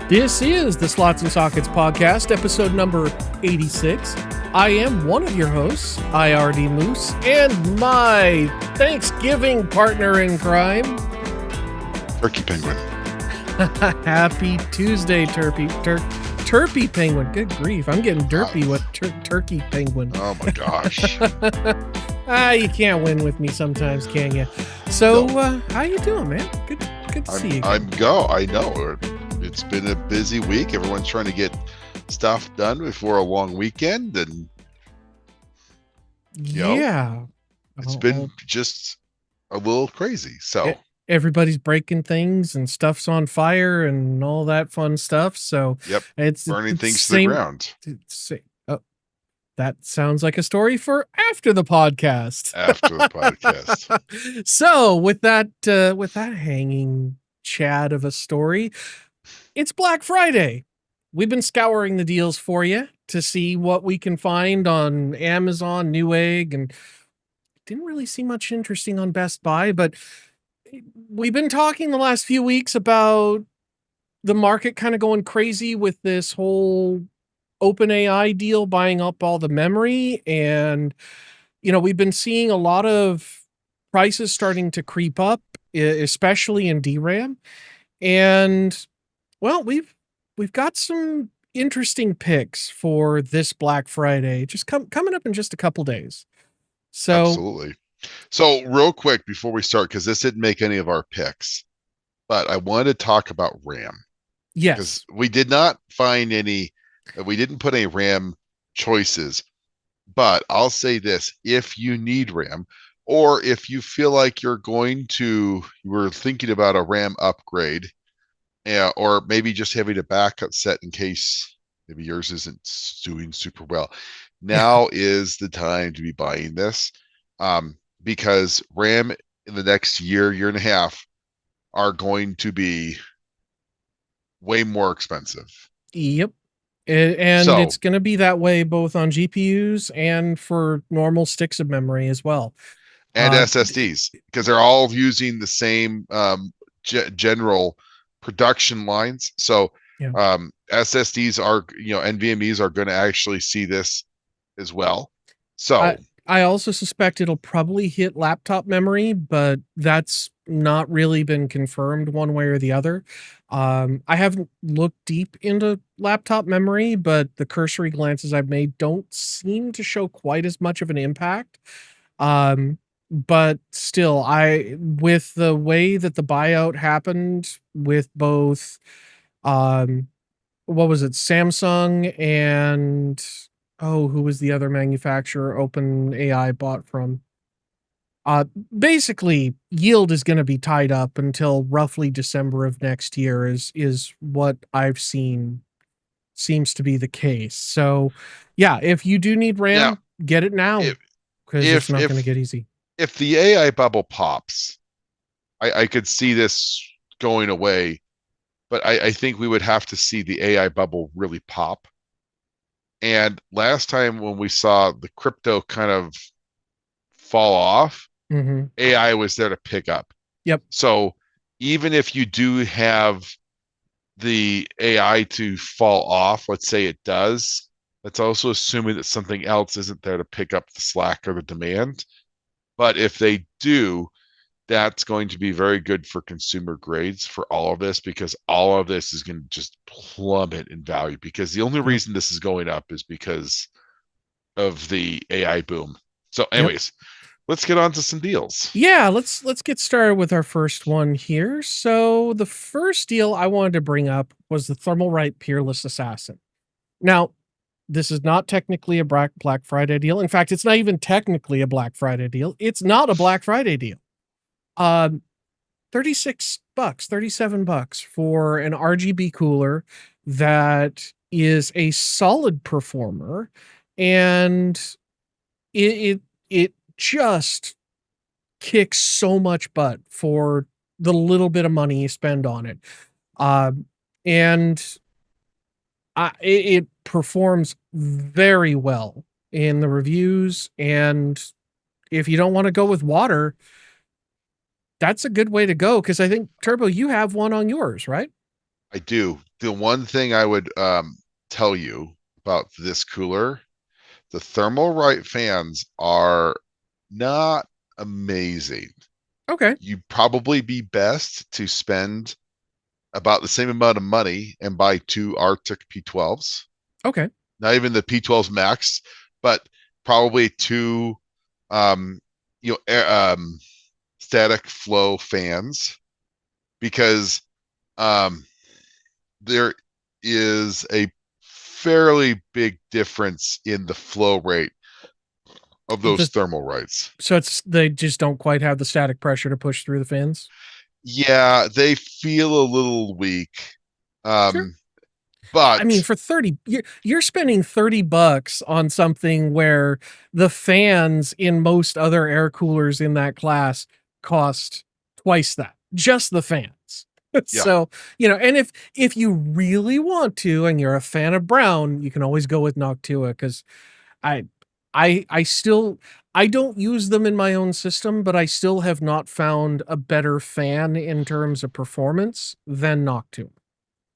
This is the Slots and Sockets podcast, episode number 86. I am one of your hosts, IRD Moose, and my Thanksgiving partner in crime, Turkey Penguin. Happy Tuesday, Turpy Penguin. Good grief, I'm getting derpy with Turkey Penguin. Oh my gosh. You can't win with me sometimes, can you? So, how you doing, man? Good to see you again. I know. It's been a busy week. Everyone's trying to get stuff done before a long weekend, and it's been just a little crazy. So everybody's breaking things and stuff's on fire and all that fun stuff. So it's burning things to the ground. That sounds like a story for after the podcast. So with that hanging chad of a story, it's Black Friday. We've been scouring the deals for you to see what we can find on Amazon, Newegg, and didn't really see much interesting on Best Buy, but we've been talking the last few weeks about the market kind of going crazy with this whole OpenAI deal buying up all the memory. And, we've been seeing a lot of prices starting to creep up, especially in DRAM. And well, we've got some interesting picks for this Black Friday, just coming up in just a couple days. So absolutely. So real quick before we start, because this didn't make any of our picks, but I wanted to talk about RAM. Yes. Because we did not find any, we didn't put any RAM choices, but I'll say this: if you need RAM, or if you feel like you were thinking about a RAM upgrade, or maybe just having a backup set in case maybe yours isn't doing super well, now is the time to be buying this, because RAM in the next year and a half are going to be way more expensive. Yep. And it's going to be that way both on GPUs and for normal sticks of memory as well. And SSDs, because they're all using the same general production lines. So SSDs are, NVMEs are going to actually see this as well. So I also suspect it'll probably hit laptop memory, but that's not really been confirmed one way or the other. I haven't looked deep into laptop memory, but the cursory glances I've made don't seem to show quite as much of an impact. But still, with the way that the buyout happened with both, what was it, Samsung and who was the other manufacturer OpenAI bought from? Basically, yield is going to be tied up until roughly December of next year is what I've seen seems to be the case. So, if you do need RAM, get it now, because it's not going to get easy. If the AI bubble pops, I could see this going away, but I think we would have to see the AI bubble really pop. And last time when we saw the crypto kind of fall off, AI was there to pick up. Yep. So even if you do have the AI to fall off, let's say it does, that's also assuming that something else isn't there to pick up the slack or the demand. But if they do, that's going to be very good for consumer grades for all of this, because all of this is going to just plummet in value, because the only reason this is going up is because of the AI boom. So anyways, let's get on to some deals. Yeah, let's get started with our first one here. So the first deal I wanted to bring up was the Thermalright Peerless Assassin. Now, this is not technically a Black Friday deal. In fact, it's not even technically a Black Friday deal. It's not a Black Friday deal. $36, $37 for an RGB cooler that is a solid performer, and it just kicks so much butt for the little bit of money you spend on it. It performs very well in the reviews, and if you don't want to go with water, that's a good way to go, because I think, Turbo, you have one on yours, right? I do. the one thing I would tell you about this cooler, the Thermalright fans are not amazing. Okay. You'd probably be best to spend about the same amount of money and buy two Arctic P12s. Okay. Not even the P12s Max, but probably two um static flow fans, because um there is a fairly big difference in the flow rate of those Thermalrights. So they just don't quite have the static pressure to push through the fins. Yeah, they feel a little weak. Sure. But I mean, for 30, you're spending $30 on something where the fans in most other air coolers in that class cost twice that. Just the fans. Yeah. So, and if you really want to, and you're a fan of Brown, you can always go with Noctua, because I I don't use them in my own system, but I still have not found a better fan in terms of performance than Noctua.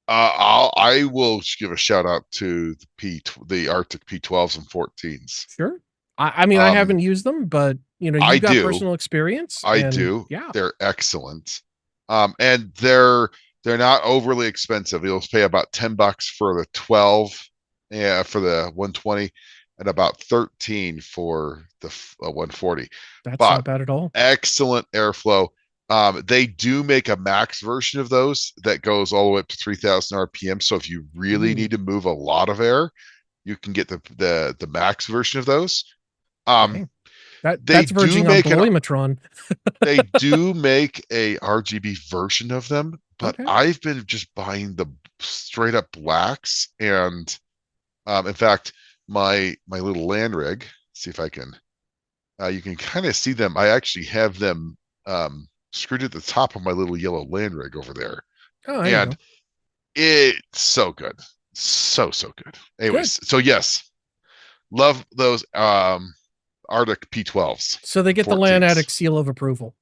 I will give a shout out to the Arctic P12s and 14s. Sure. I mean, I haven't used them, but you I got do. personal experience. I and do. Yeah. They're excellent. And they're not overly expensive. You'll pay about $10 for the 12, for the 120, and about 13 for the 140. That's But not bad at all. excellent airflow. They do make a max version of those that goes all the way up to 3,000 RPM. So if you really need to move a lot of air, you can get the max version of those. Okay. That's verging on Bolimatron. They do make a RGB version of them, but Okay. I've been just buying the straight up blacks. And in fact, my little land rig, see if I can, you can kind of see them. I actually have them screwed at the top of my little yellow land rig over there. Oh, and it's so good. So good. Anyways, so yes, love those Arctic P12s. So they get 14s. the Land Addict seal of approval.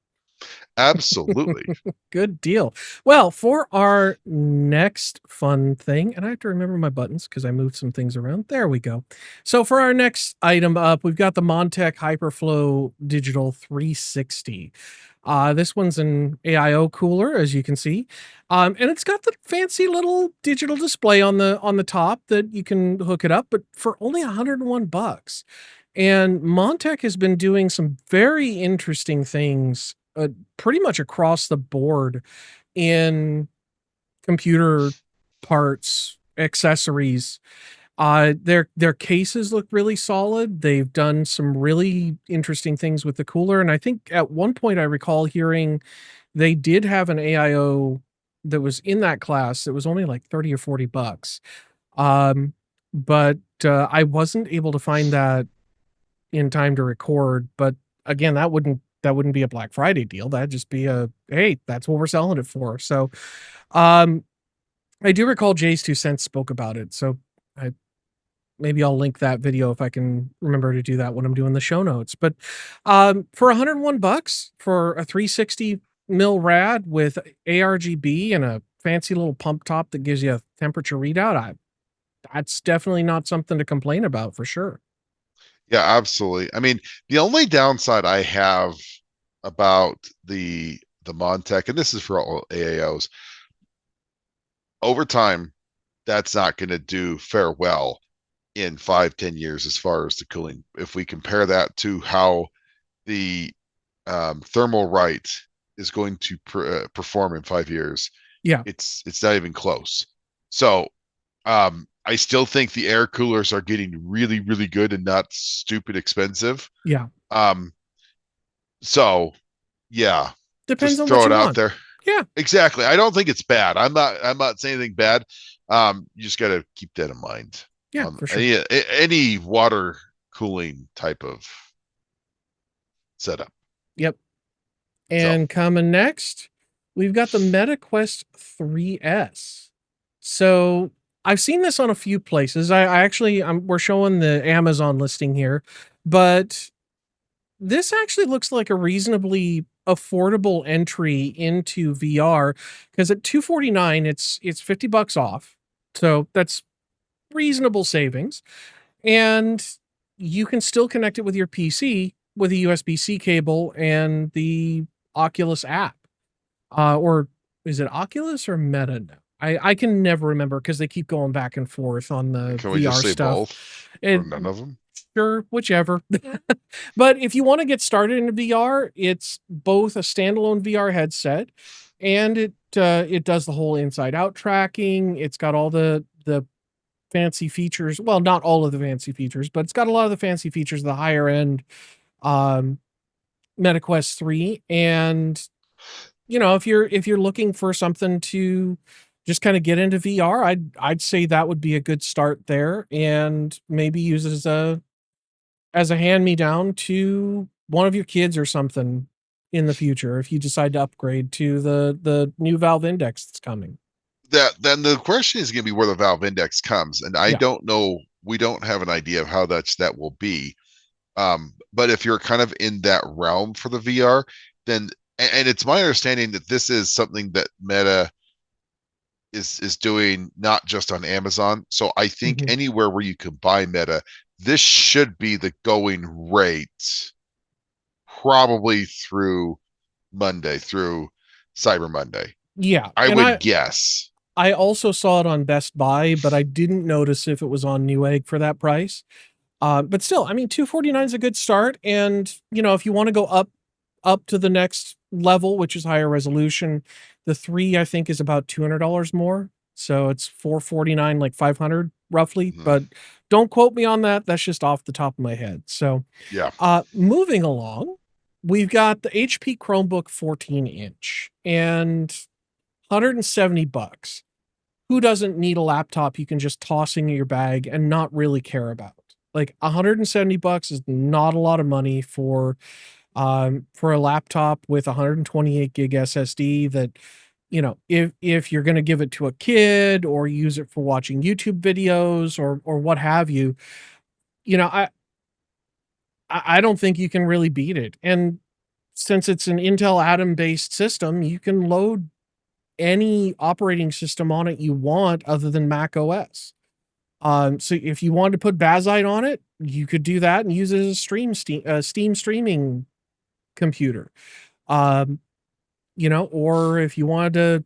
Absolutely. Good deal. Well, for our next fun thing, and I have to remember my buttons because I moved some things around. There we go. So for our next item up, we've got the Montech Hyperflow Digital 360. This one's an AIO cooler, as you can see. And it's got the fancy little digital display on the top that you can hook it up, but for only $101. And Montech has been doing some very interesting things pretty much across the board in computer parts, accessories. Their cases look really solid. They've done some really interesting things with the cooler. And I think at one point I recall hearing they did have an AIO that was in that class that was only like 30 or $40. But I wasn't able to find that in time to record. But again, that wouldn't be a Black Friday deal. That'd just be hey, that's what we're selling it for. So I do recall Jay's 2 cents spoke about it. So maybe I'll link that video if I can remember to do that when I'm doing the show notes. But for $101 for a 360 mil rad with ARGB and a fancy little pump top that gives you a temperature readout, that's definitely not something to complain about, for sure. Yeah, absolutely. I mean, the only downside I have about the Montech, and this is for all AIOs, over time, that's not going to do fair well in 5-10 years as far as the cooling. If we compare that to how the Thermalright is going to perform in 5 years, yeah, it's not even close. So I still think the air coolers are getting really, really good and not stupid expensive. Yeah. So yeah, depends just on throw what it you out want. there. Yeah, exactly. I don't think it's bad. I'm not saying anything bad. You just got to keep that in mind. Yeah, for sure. Any water cooling type of setup. Yep. And coming next, we've got the MetaQuest 3S. So I've seen this on a few places. I actually, we're showing the Amazon listing here, but this actually looks like a reasonably affordable entry into VR, because at $249, it's $50 off. So that's reasonable savings. And you can still connect it with your PC with a USB-C cable and the Oculus app. Or is it Oculus or Meta now? I can never remember because they keep going back and forth on the Can we just VR say stuff. both or And none of them? sure, whichever. But if you want to get started in VR, it's both a standalone VR headset and it does the whole inside out tracking. It's got all the fancy features. Well, not all of the fancy features, but it's got a lot of the fancy features, the higher end um MetaQuest 3. And if you're looking for something to just kind of get into VR, I'd say that would be a good start there, and maybe use it as a hand me down to one of your kids or something in the future if you decide to upgrade to the new Valve Index that's coming. That then the question is going to be where the Valve Index comes, and I Yeah. don't know. We don't have an idea of how that will be. But if you're kind of in that realm for the VR, then and it's my understanding that this is something that Meta is doing not just on Amazon. So I think Mhm. anywhere where you can buy Meta, this should be the going rate probably through Monday, through Cyber Monday. Yeah, I and would I guess. I also saw it on Best Buy, but I didn't notice if it was on Newegg for that price. But still, I mean, 249 is a good start, and if you want to go up to the next level, which is higher resolution, the three I think is about $200 more, so it's 449, like 500 roughly. Mhm. But don't quote me on that. That's just off the top of my head. So, Yeah. moving along, we've got the HP Chromebook 14-inch and $170. Who doesn't need a laptop you can just toss in your bag and not really care about? Like $170 is not a lot of money for a laptop with 128 gig SSD that, if you're going to give it to a kid or use it for watching YouTube videos or what have you, you know, I I don't think you can really beat it. And since it's an Intel Atom based system, you can load any operating system on it you want other than Mac OS. So if you wanted to put Bazite on it, you could do that and use it as a Steam streaming computer. Um, or if you wanted to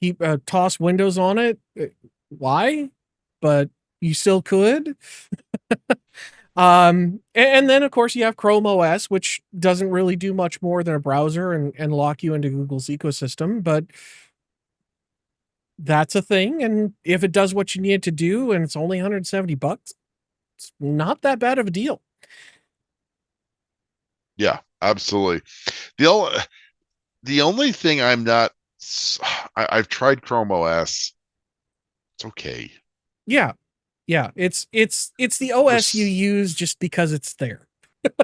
keep toss Windows on it, why? But you still could. And then of course you have Chrome OS, which doesn't really do much more than a browser and lock you into Google's ecosystem, but that's a thing. And if it does what you need it to do and it's only $170, it's not that bad of a deal. Yeah, absolutely. The only the only thing I'm not I've tried Chrome OS. It's okay. Yeah. Yeah. It's the OS you There's use just because it's there.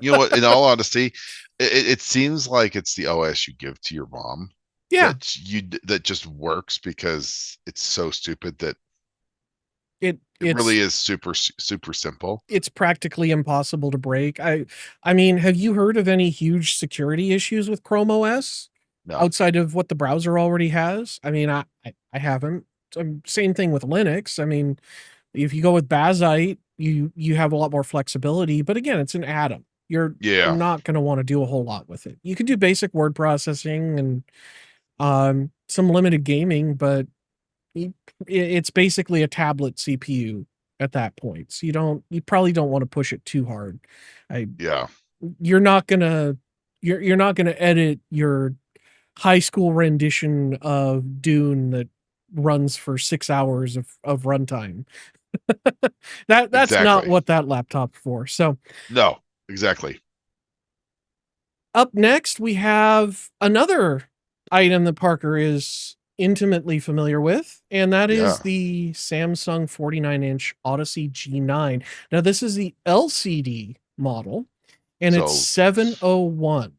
you know what, in all honesty, it seems like it's the OS you give to your mom Yeah. that just works because it's so stupid that It it really it's is super simple. it's practically impossible to break. I mean, have you heard of any huge security issues with Chrome OS No. outside of what the browser already has? I mean, I haven't. Same thing with Linux. I mean, if you go with Bazite, you have a lot more flexibility, but again, it's an atom. You're Yeah. not going to want to do a whole lot with it. You can do basic word processing and some limited gaming, but it's basically a tablet CPU at that point. So you probably don't want to push it too hard. I Yeah. you're not gonna you're not gonna edit your high school rendition of Dune that runs for 6 hours of runtime. That's not Exactly. what that laptop's for. So No. Exactly. up next we have another item that Parker is intimately familiar with, and that is Yeah. the Samsung 49-inch Odyssey G9. Now this is the LCD model, and it's So 701.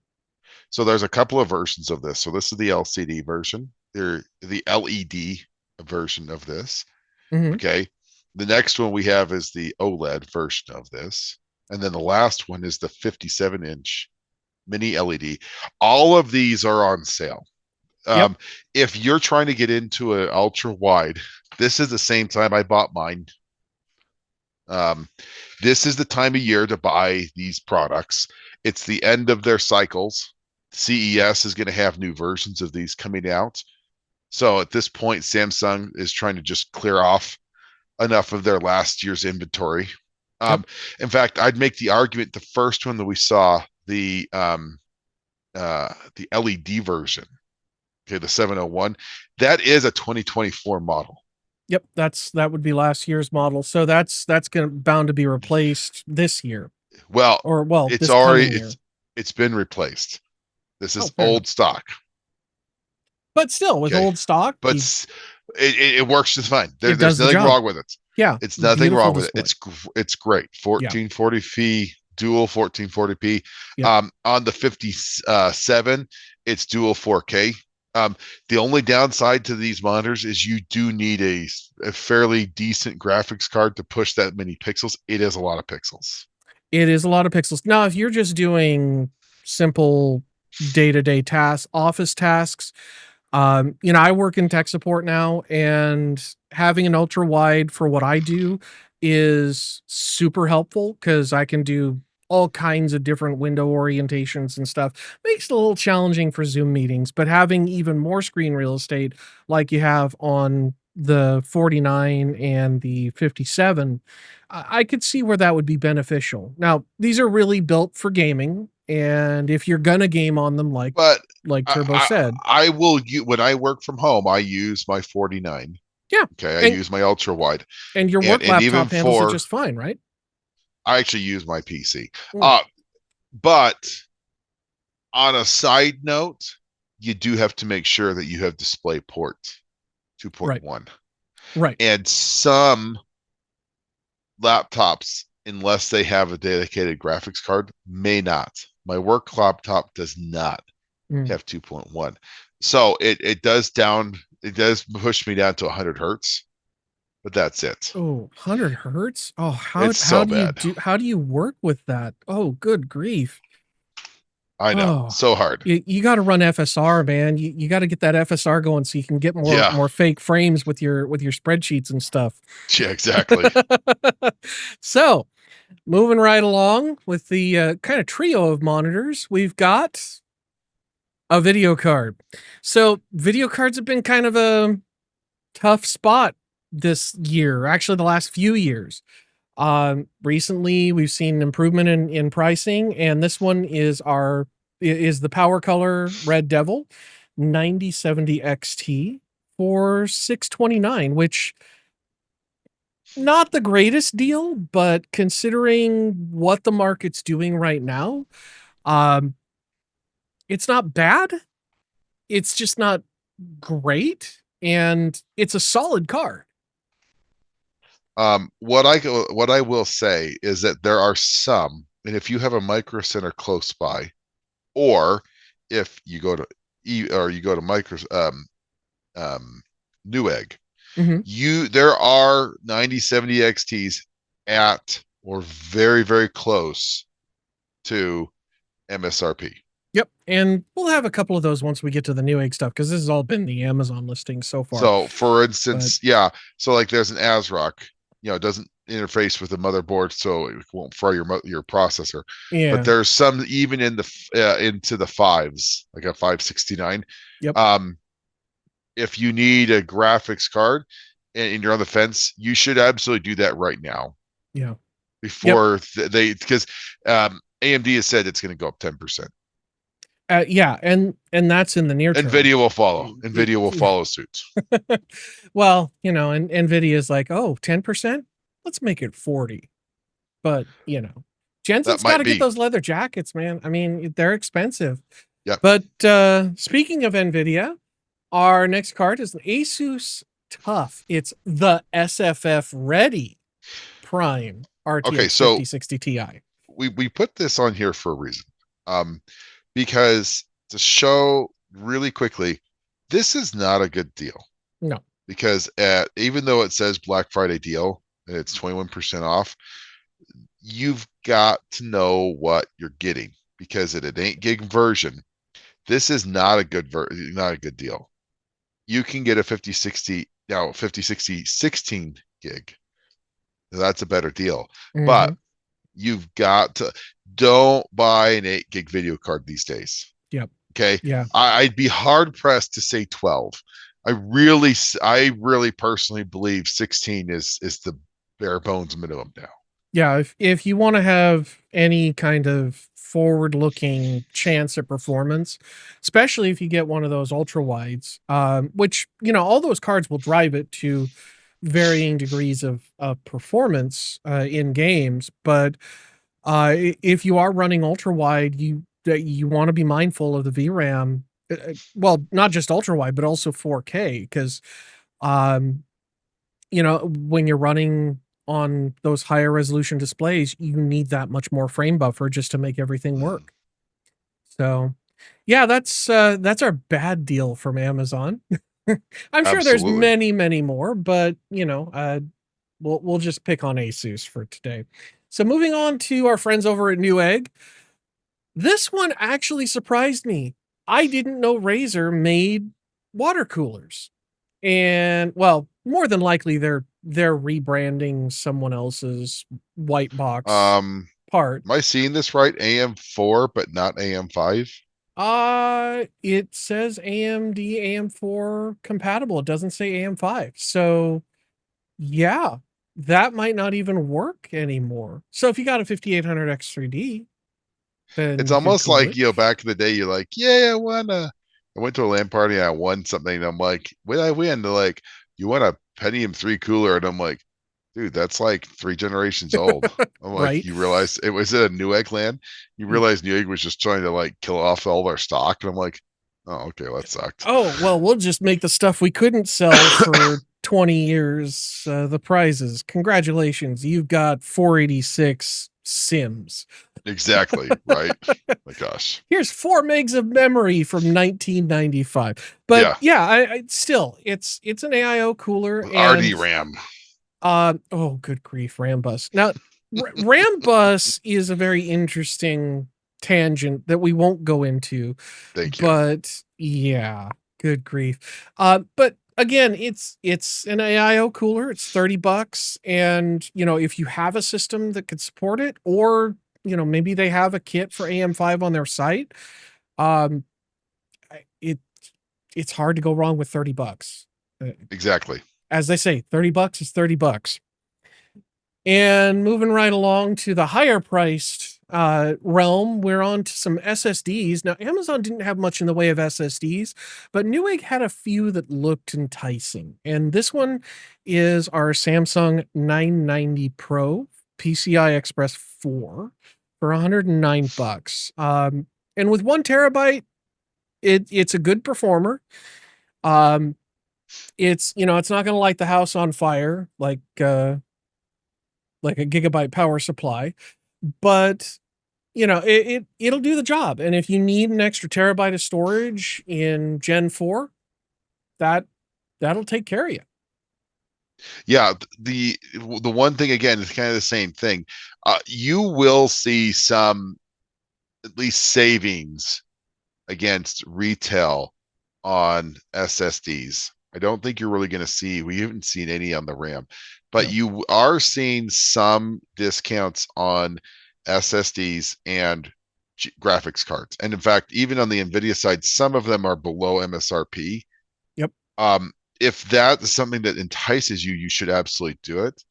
so there's a couple of versions of this. So this is the LCD version. They're the LED version of this. Mhm. Okay. The next one we have is the OLED version of this. And then the last one is the 57-inch mini LED. All of these are on sale. Yep. If you're trying to get into an ultra wide, this is the same time I bought mine. This is the time of year to buy these products. It's the end of their cycles. CES is going to have new versions of these coming out. So at this point, Samsung is trying to just clear off enough of their last year's inventory. Yep. In fact, I'd make the argument the first one that we saw, the LED version, okay, the 701, that is a 2024 model. Yep, that would be last year's model. So that's gonna bound to be replaced this year. Well, Or well, it's this already coming year. it's been replaced. This Oh, is fair old enough. stock. But still, with Okay, old stock, but it works just fine. it There's does the nothing job. wrong with it. Yeah, It's nothing beautiful wrong with it. display. It's great. Yeah. 1440p dual 1440p. Yep. On the 57, it's dual 4K. The only downside to these monitors is you do need a fairly decent graphics card to push that many pixels. It is a lot of pixels. It is a lot of pixels. Now, if you're just doing simple day-to-day tasks, office tasks, you know, I work in tech support now, and having an ultra wide for what I do is super helpful because I can do all kinds of different window orientations and stuff. Makes it a little challenging for Zoom meetings, but having even more screen real estate like you have on the 49 and the 57, I could see where that would be beneficial. Now, these are really built for gaming, and if you're gonna game on them, But like Turbo I, said, I will when I work from home, I use my 49. yeah, Okay, I and use my ultra wide, your and work even laptop handles it for just fine, right? I actually use my PC. Mm, But on a side note, you do have to make sure that you have DisplayPort right, 2.1. right. And some laptops, unless they have a dedicated graphics card, may not. My work laptop does not Mm. have 2.1. So it does push me down to 100 hertz, but that's it. Oh, 100 hertz? Oh, It's how so do you bad. do how do you work with that? Oh, good grief. I know. Oh, So hard. you got to run FSR, man. You got to get that FSR going so you can get Yeah. more fake frames with your spreadsheets and stuff. Yeah, exactly. So, moving right along with the kind of trio of monitors, we've got a video card. So, video cards have been kind of a tough spot this year, actually the last few years. Recently we've seen improvement in pricing, and this one is the Power Color Red Devil 9070 XT for $629, which not the greatest deal, but considering what the market's doing right now, um, it's not bad. It's just not great, and it's a solid card. What I will say is that there are some, and if you have a micro center close by, or if you go to you go to micro Newegg, there are 9070 XTs at or very, very close to MSRP. Yep, and we'll have a couple of those once we get to the Newegg stuff because this has all been the Amazon listing so far. So, for instance, so like there's an ASRock, it doesn't interface with the motherboard, so it won't fry your processor. Yeah, But there's some even in the into the fives, like a 569. Yep. If you need a graphics card and you're on the fence, you should absolutely do that right now. Yeah. Before because AMD has said it's going to go up 10%. Yeah, and that's in the near term. NVIDIA will follow. NVIDIA will follow suit. Well, and NVIDIA is like, oh, 10%? Let's make it 40. But, Jensen's got to get those leather jackets, man. I mean, they're expensive. Yeah. But speaking of NVIDIA, our next card is an Asus TUF. It's the SFF Ready Prime RTX 5060 Ti. We put this on here for a reason. Because to show really quickly, this is not a good deal. No. Because even though it says Black Friday deal and it's 21% off, you've got to know what you're getting, because at an 8 gig version, This is not a not a good deal. You can get a 5060 now 5060 16 gig. That's a better deal. But Mhm. you've got to don't buy an 8 gig video card these days. Yep. Okay. Yeah. I'd be hard pressed to say 12. I really personally believe 16 is the bare bones minimum now. Yeah, if you want to have any kind of forward-looking chance at performance, especially if you get one of those ultra wides, which all those cards will drive it to varying degrees of performance in games. But if you are running ultra wide, you want to be mindful of the VRAM. Well, not just ultra wide, but also 4K, because um, when you're running on those higher resolution displays, you need that much more frame buffer just to make everything work. So, yeah, that's our bad deal from Amazon. I'm sure there's Absolutely. many, many more, but we'll just pick on Asus for today. So moving on to our friends over at Newegg. This one actually surprised me. I didn't know Razer made water coolers. And well, more than likely they're rebranding someone else's white box part. Am I seeing this right? AM4, but not AM5? It says AMD AM4 compatible. It doesn't say AM5. So, yeah, that might not even work anymore. So if you got a 5800 X3D, then It's you could almost cool like, it. back in the day, you're like, yeah, I went to a LAN party and I won something. And I'm like, what did I win? They're like, you won a Pentium 3 cooler. And I'm like, dude, that's like 3 generations old. I'm like, Right? you realize it was at a Newegg LAN? You realize Newegg was just trying to like kill off all their stock. And I'm like, oh, okay, well, that sucked. Oh, well, we'll just make the stuff we couldn't sell for 20 years the prizes. Congratulations. You've got 486 Sims. Exactly. Right. My gosh. Here's 4 megs of memory from 1995. But Yeah. yeah, I still it's an AIO cooler. RD And RAM. oh, good grief, Rambus. Now Rambus is a very interesting tangent that we won't go into. Thank you. But yeah, good grief. But again, it's an AIO cooler. It's $30, and if you have a system that could support it, or maybe they have a kit for AM5 on their site, um, it it's hard to go wrong with $30. Exactly. As they say, $30 is $30. And moving right along to the higher priced realm, we're on to some SSDs. Now, Amazon didn't have much in the way of SSDs, but Newegg had a few that looked enticing. And this one is our Samsung 990 Pro PCI Express 4 for $109. And with 1 TB, it's a good performer. It's not going to light the house on fire like a gigabyte power supply, but it'll do the job. And if you need an extra terabyte of storage in Gen 4, that'll take care of you. Yeah, the one thing again is kind of the same thing. You will see some at least savings against retail on SSDs. I don't think you're really going to see. We haven't seen any on the RAM, but No. you are seeing some discounts on SSDs and graphics cards. And in fact, even on the Nvidia side, some of them are below MSRP. Yep. If that is something that entices you, you should absolutely do it.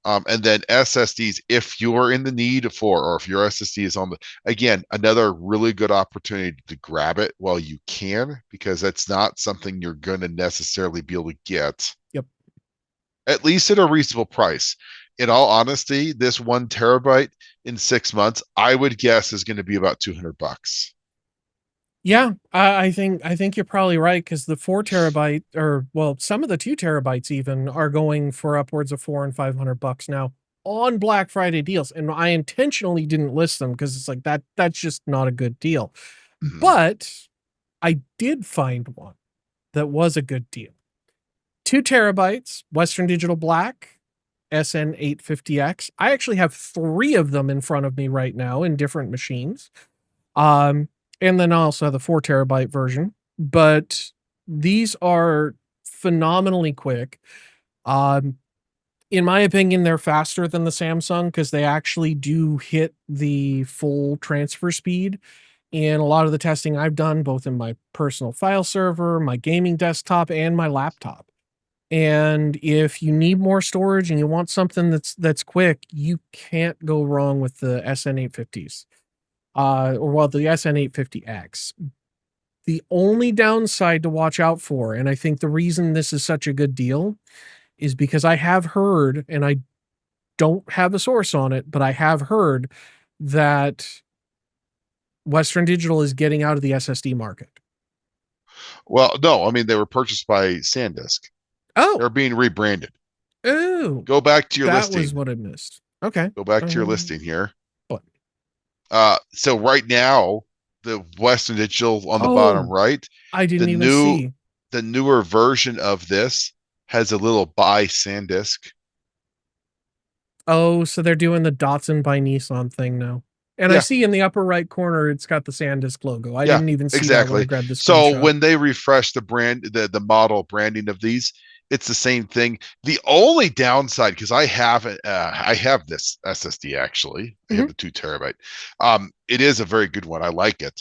And then SSDs, if you're in the need for, or if your SSD is on the, again, another really good opportunity to grab it while you can, because that's not something you're going to necessarily be able to get. Yep. At least at a reasonable price. In all honesty, this 1 TB in 6 months, I would guess is going to be about $200. Yeah, I think you're probably right, because the 4 TB, or well, some of the 2 TB even are going for upwards of $400 and $500 now on Black Friday deals. And I intentionally didn't list them because it's like that's just not a good deal. Mhm. But I did find one that was a good deal. 2 TB, Western Digital Black, SN850X. I actually have 3 of them in front of me right now in different machines. And then I also have the 4 terabyte version. But these are phenomenally quick. Um, in my opinion, they're faster than the Samsung because they actually do hit the full transfer speed. In a lot of the testing I've done, both in my personal file server, my gaming desktop, and my laptop. And if you need more storage and you want something that's quick, you can't go wrong with the SN850s. Or well, the SN850X. The only downside to watch out for, and I think the reason this is such a good deal, is because I have heard, and I don't have a source on it, but I have heard that Western Digital is getting out of the SSD market. Well, no, I mean they were purchased by SanDisk. Oh, They're being rebranded. oh, Go back to your that was listing. what I missed. Okay. Go back to your listing here. What? So right now, the Western Digital on the bottom Oh, right, I the didn't even new see. the newer version of this has a little buy SanDisk. Oh, so they're doing the Datsun by Nissan thing now. And I Yeah, see in the upper right corner, it's got the SanDisk logo. I yeah, didn't even see that when I exactly. grabbed the So screenshot. when they refresh the brand, the model branding of these, it's the same thing. The only downside, because I have this SSD actually, I have Mhm. the 2 terabyte. It is a very good one. I like it.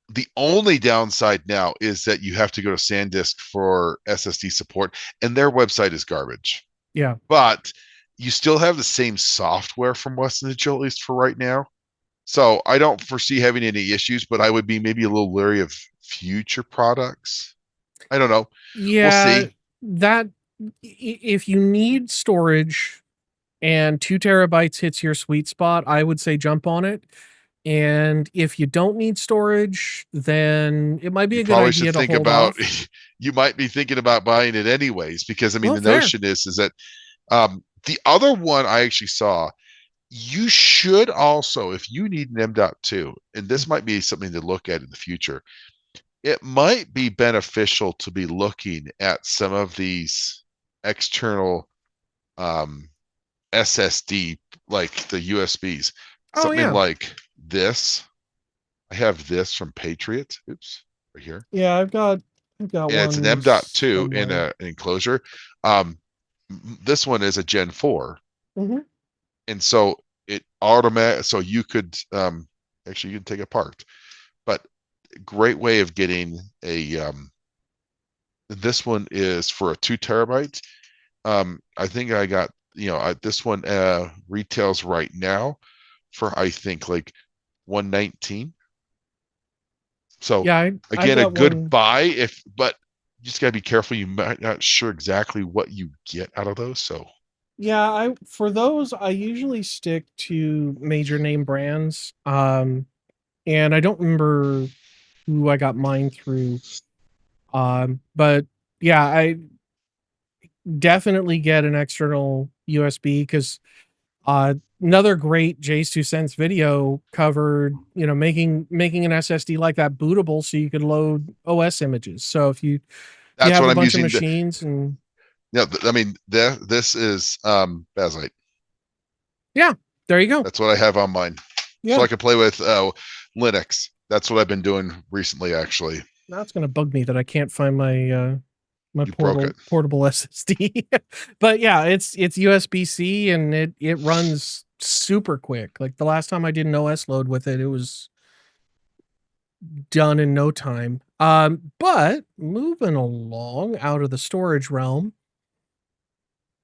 The only downside now is that you have to go to SanDisk for SSD support, and their website is garbage. Yeah. But you still have the same software from Western Digital, at least for right now. So I don't foresee having any issues, but I would be maybe a little leery of future products. I don't know. We'll Yeah, see. that if you need storage and 2 terabytes hits your sweet spot, I would say jump on it. And if you don't need storage, then it might be You a good probably should idea to think hold about off. you might be thinking about buying it anyways, because I mean Well, the fair. notion is that the other one I actually saw, you should also, if you need an M.2, and this might be something to look at in the future, it might be beneficial to be looking at some of these external um, SSD, like the USBs, Oh something yeah. like this. I have this from Patriot. Oops, right here. Yeah, I've got And it's an one M.2 in somewhere. an enclosure. Um, this one is a Gen 4. Mhm. And so it automatic, so you could actually you can take it apart. But great way of getting a this one is for a 2 terabyte. I think I got, this one retails right now for I think like 119. So Yeah, I've again, a got good one. buy but you just gotta be careful. You might not sure exactly what you get out of those. So Yeah, I for those I usually stick to major name brands. And I don't remember who I got mine through. But yeah, I definitely get an external USB because another great Jay's 2 cents video covered, making an SSD like that bootable so you could load OS images. So if you that's have what a I'm bunch of using. machines and I mean, this is Baslite. yeah, there you go. That's what I have on mine. So Yeah. I can play with Linux. That's what I've been doing recently, actually. Now it's gonna bug me that I can't find my You broke it. portable SSD. But yeah, it's USB-C and it runs super quick. Like the last time I did an OS load with it, it was done in no time. But moving along out of the storage realm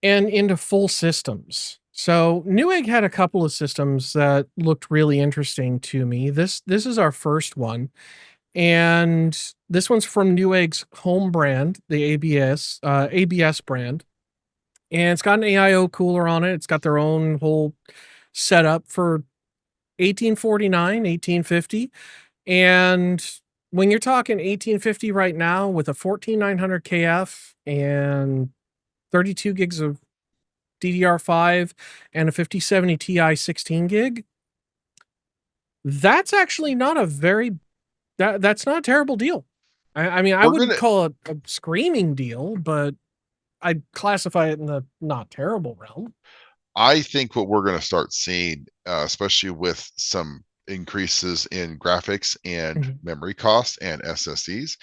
and into full systems. So Newegg had a couple of systems that looked really interesting to me. This is our first one. And this one's from Newegg's home brand, the ABS brand. And it's got an AIO cooler on it. It's got their own whole setup for 1849, 1850. And when you're talking 1850 right now with a 14900 KF and 32 gigs of DDR5 and a 5070 Ti 16 gig, that's actually not a very that's not a terrible deal. I mean, I We're wouldn't gonna. call it a screaming deal, but I'd classify it in the not terrible realm. I think what we're gonna start seeing, especially with some increases in graphics and Mhm. memory costs and SSDs,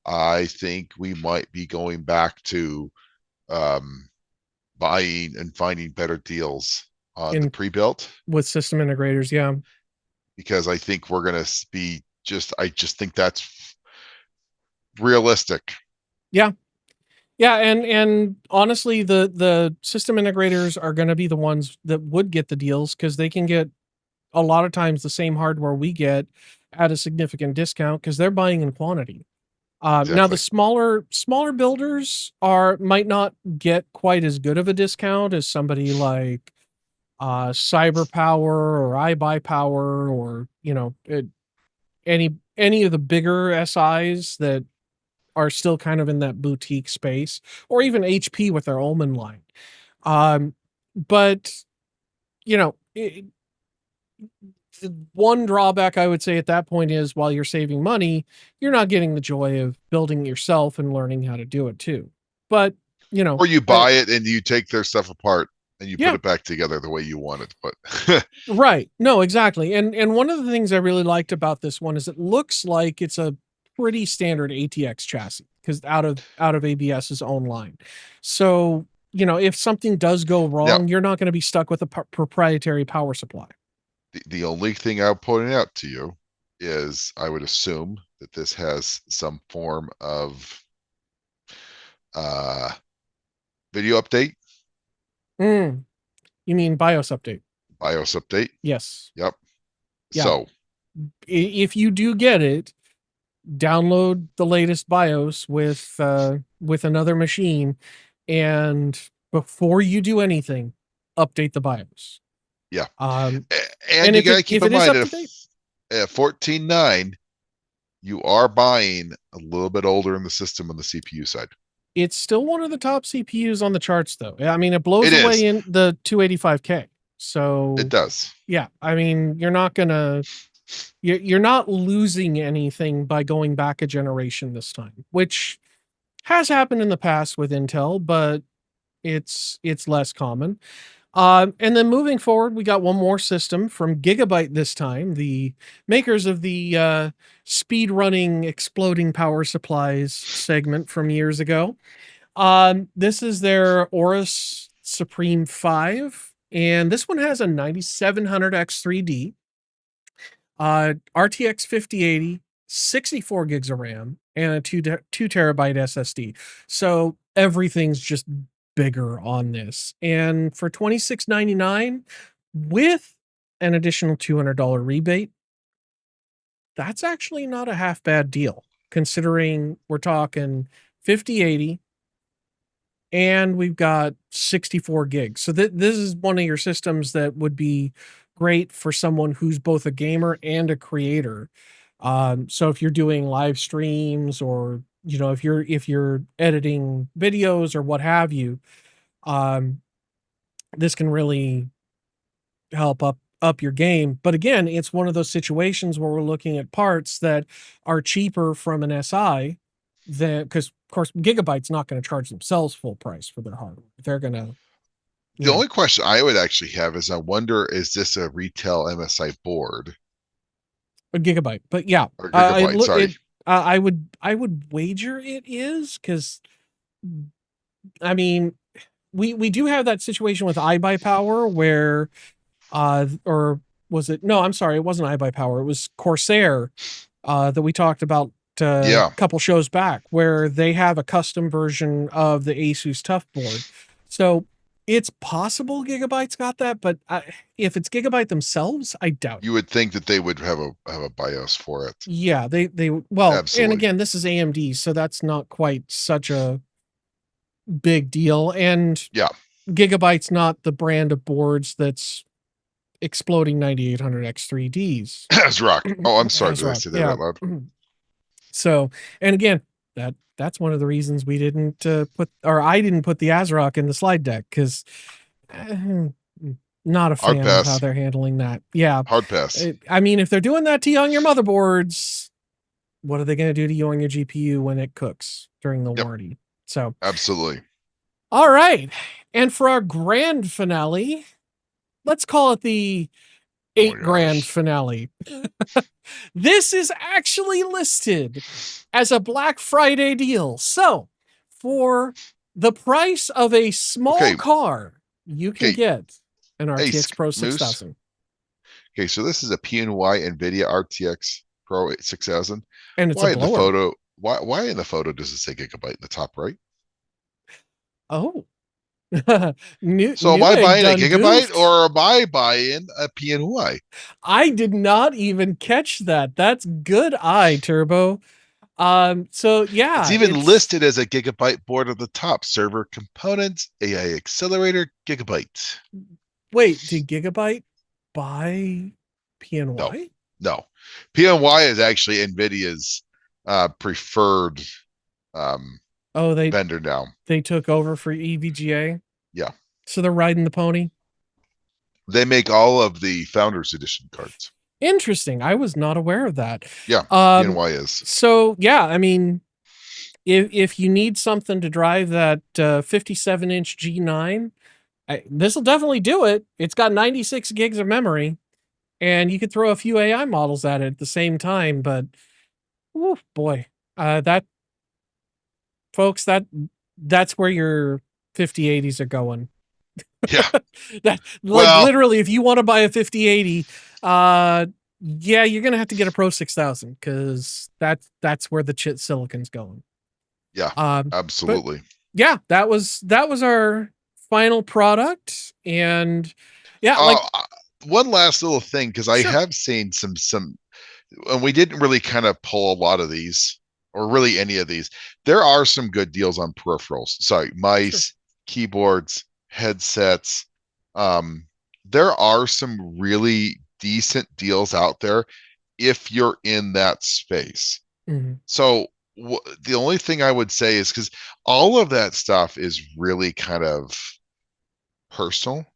I think we might be going back to um, buying and finding better deals on the In pre-built, with system integrators, yeah. because I think we're going to be I just think that's realistic. Yeah. Yeah, and honestly, the system integrators are going to be the ones that would get the deals because they can get a lot of times the same hardware we get at a significant discount because they're buying in quantity. Now the Exactly. smaller builders are might not get quite as good of a discount as somebody like Cyber Power or iBuyPower or any of the bigger SIs that are still kind of in that boutique space, or even HP with their Omen line. Um, but you know, the one drawback I would say at that point is while you're saving money, you're not getting the joy of building it yourself and learning how to do it too. But you know, Or you buy it and you take their stuff apart and you put yeah, it back together the way you want it. But right. No, exactly. And one of the things I really liked about this one is it looks like it's a pretty standard ATX chassis because out of ABS's own line. So, if something does go now, wrong, you're not going to be stuck with a proprietary power supply. the only thing I'll point out to you is I would assume that this has some form of uh, video update, Mm, you mean BIOS update? BIOS update. Yes. Yep. Yeah. So If you do get it, download the latest BIOS with another machine, and before you do anything, update the BIOS. yeah, Um, and and you if got to it keep if in it is mind up that to date, at 14.9, you are buying a little bit older in the system on the CPU side. it's still one of the top CPUs on the charts, though. I mean, it blows It away is. in the 285K. It So does. yeah, I mean, you're not losing anything by going back a generation this time, which has happened in the past with Intel, but it's less common. And then moving forward, we got one more system from Gigabyte this time, the makers of the speed running exploding power supplies segment from years ago. This is their Aorus Supreme 5, and this one has a 9700X3D, RTX 5080, 64 gigs of RAM, and a 2 terabyte SSD. So everything's just bigger on this. And for $26.99 with an additional $200 rebate, that's actually not a half bad deal considering we're talking 5080 and we've got 64 gigs. So this is one of your systems that would be great for someone who's both a gamer and a creator. So if you're doing live streams or if you're editing videos or what have you, um, this can really help up your game. But again, it's one of those situations where we're looking at parts that are cheaper from an SI than because of course Gigabyte's not going to charge themselves full price for their hardware. They're going to, you The know, only question I would actually have is I wonder, is this a retail MSI board a Gigabyte. But yeah, or Gigabyte? Sorry. I would wager it is because I mean we do have that situation with iBuyPower where or was it, no, I'm sorry, it wasn't iBuyPower, it was Corsair that we talked about a Yeah, couple shows back where they have a custom version of the Asus Tough board. So it's possible Gigabyte's got that, but if it's Gigabyte themselves, I doubt it. you would think that they would have a BIOS for it. Yeah, they well, and Absolutely. again, this is AMD, so that's not quite such a big deal. And Yeah. Gigabyte's not the brand of boards that's exploding 9800X3Ds. ASRock. Oh, I'm sorry. Did I ASRock, say that yeah. out loud? So, and again, that's one of the reasons we didn't I didn't put the ASRock in the slide deck because not a Hard fan of how pass. they're handling that. Yeah, Hard pass. I mean, if they're doing that to you on your motherboards, what are they going to do to you on your GPU when it cooks during the Yep. warranty? So, Absolutely. all right, and for our grand finale, let's call it the 8 my grand gosh. finale. This is actually listed as a Black Friday deal. So, for the price of a small Okay. car, you can Okay. get an Hey, RTX Pro Moose. 6000. Okay, so this is a PNY NVIDIA RTX Pro 6000. And it's Why a in the blower. photo? Why in the photo does it say gigabyte in the top right? Oh. So am I Newegg buying a done gigabyte goofed. or am I buying a PNY? I did not even catch that. That's good eye, Turbo. So yeah, It's even listed as a gigabyte board at the top. Server components, AI accelerator, gigabyte. Wait, did Gigabyte buy PNY? No. PNY is actually NVIDIA's preferred Oh, vendor now. they took over for EVGA. Yeah. So they're riding the pony. They make all of the Founders Edition cards. Interesting. I was not aware of that. Yeah, PNY is. So yeah, I mean, if you need something to drive that 57-inch G9, this will definitely do it. It's got 96 gigs of memory, and you could throw a few AI models at it at the same time. But, oh boy, that folks, that's where your 5080s are going. Yeah. That Well- literally, if you want to buy a 5080, yeah, you're gonna have to get a Pro 6000 because that's where the chip silicon's going. Yeah, absolutely. Yeah, that was our final product, and yeah, one last little thing, because I Sure. have seen some, and we didn't really kind of pull a lot of these, or really any of these. There are some good deals on peripherals. Sorry, mice, keyboards, headsets. There are some really decent deals out there if you're in that space. Mhm. So the only thing I would say is, because all of that stuff is really kind of personal.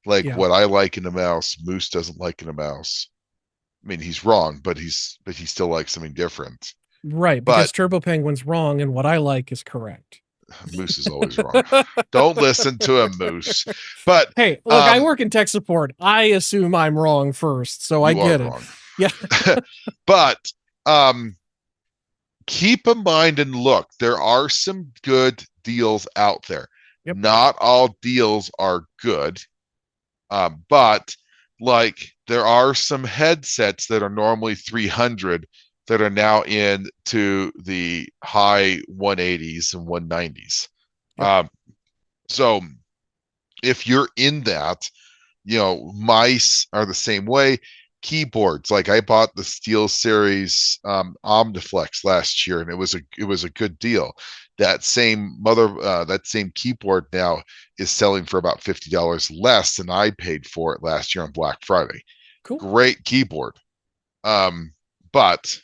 Like Yeah. what I like in a mouse, Moose doesn't like in a mouse. I mean, he's wrong, but he still likes something different. Right, because Turbo Penguin's wrong, and what I like is correct. Moose is always wrong. Don't listen to him, Moose. But hey, look, I work in tech support. I assume I'm wrong first, so I get it. Wrong. Yeah. But keep in mind and look, there are some good deals out there. Yep. Not all deals are good. But like there are some headsets that are normally 300 that are now into the high 180s and 190s. Yep. So if you're in that, mice are the same way. Keyboards, like I bought the SteelSeries Omniflex last year, and it was a good deal. That same keyboard now is selling for about $50 less than I paid for it last year on Black Friday. Cool. Great keyboard. But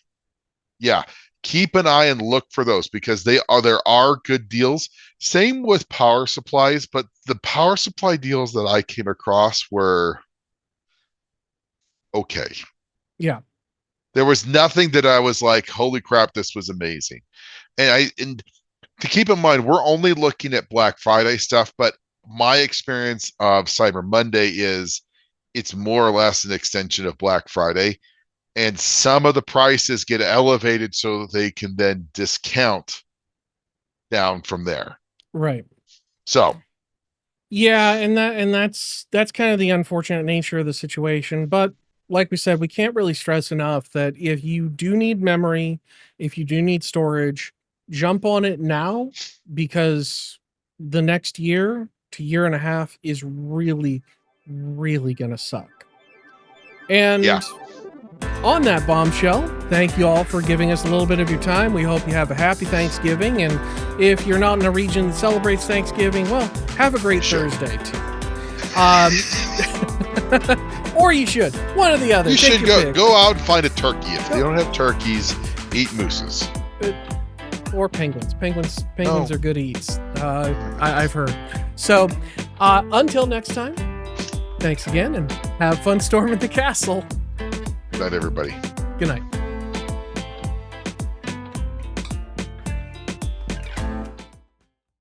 yeah, keep an eye and look for those, because there are good deals. Same with power supplies, but the power supply deals that I came across were okay. Yeah. There was nothing that I was like, holy crap, this was amazing. And to keep in mind, we're only looking at Black Friday stuff, but my experience of Cyber Monday is it's more or less an extension of Black Friday. And some of the prices get elevated so that they can then discount down from there. Right. So yeah, and that's kind of the unfortunate nature of the situation. But like we said, we can't really stress enough that if you do need memory, if you do need storage, jump on it now, because the next year to year and a half is really, really gonna suck. And yeah. On that bombshell, thank you all for giving us a little bit of your time. We hope you have a happy Thanksgiving. And if you're not in a region that celebrates Thanksgiving, well, have a great Thursday too. Or you should. One or the other. You Take should your go out and find a turkey. If they don't have turkeys, eat mooses. Or penguins. Penguins are good eats. I've heard. So until next time, thanks again and have fun storming the castle. Good night, everybody. Good night.